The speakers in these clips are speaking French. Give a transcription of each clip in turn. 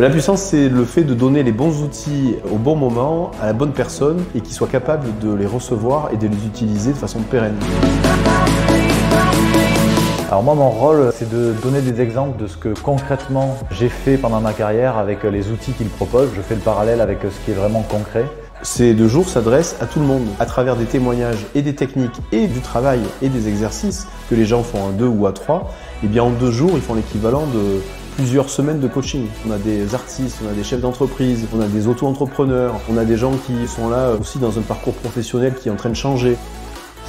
La puissance, c'est le fait de donner les bons outils au bon moment, à la bonne personne, et qu'il soit capable de les recevoir et de les utiliser de façon pérenne. Alors moi, mon rôle, c'est de donner des exemples de ce que concrètement j'ai fait pendant ma carrière avec les outils qu'il propose. Je fais le parallèle avec ce qui est vraiment concret. Ces 2 jours s'adressent à tout le monde, à travers des témoignages et des techniques et du travail et des exercices que les gens font à 2 ou à 3. Et bien en 2 jours, ils font l'équivalent de plusieurs semaines de coaching. On a des artistes, on a des chefs d'entreprise, on a des auto-entrepreneurs, on a des gens qui sont là aussi dans un parcours professionnel qui est en train de changer.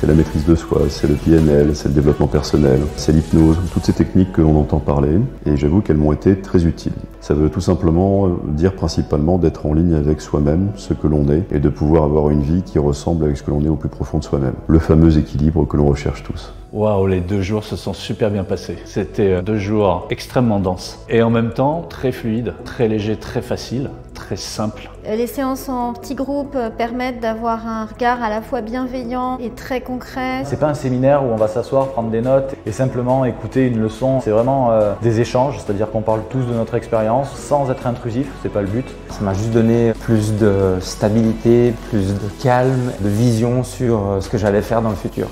C'est la maîtrise de soi, c'est le PNL, c'est le développement personnel, c'est l'hypnose, toutes ces techniques que l'on entend parler, et j'avoue qu'elles m'ont été très utiles. Ça veut tout simplement dire principalement d'être en ligne avec soi-même, ce que l'on est, et de pouvoir avoir une vie qui ressemble avec ce que l'on est au plus profond de soi-même. Le fameux équilibre que l'on recherche tous. Waouh, les 2 jours se sont super bien passés. C'était 2 jours extrêmement denses et en même temps très fluides, très légers, très faciles, très simples. Les séances en petits groupes permettent d'avoir un regard à la fois bienveillant et très concret. C'est pas un séminaire où on va s'asseoir, prendre des notes et simplement écouter une leçon. C'est vraiment des échanges, c'est-à-dire qu'on parle tous de notre expérience sans être intrusif, c'est pas le but. Ça m'a juste donné plus de stabilité, plus de calme, de vision sur ce que j'allais faire dans le futur.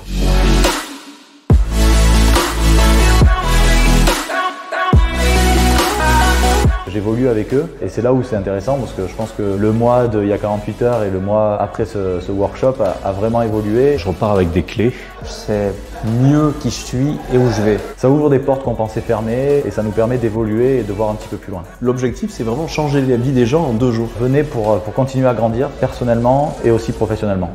J'évolue avec eux et c'est là où c'est intéressant parce que je pense que le mois d'il y a 48 heures et le mois après ce workshop a vraiment évolué. Je repars avec des clés. Je sais mieux qui je suis et où je vais. Ça ouvre des portes qu'on pensait fermées et ça nous permet d'évoluer et de voir un petit peu plus loin. L'objectif, c'est vraiment changer la vie des gens en 2 jours. Venez pour continuer à grandir personnellement et aussi professionnellement.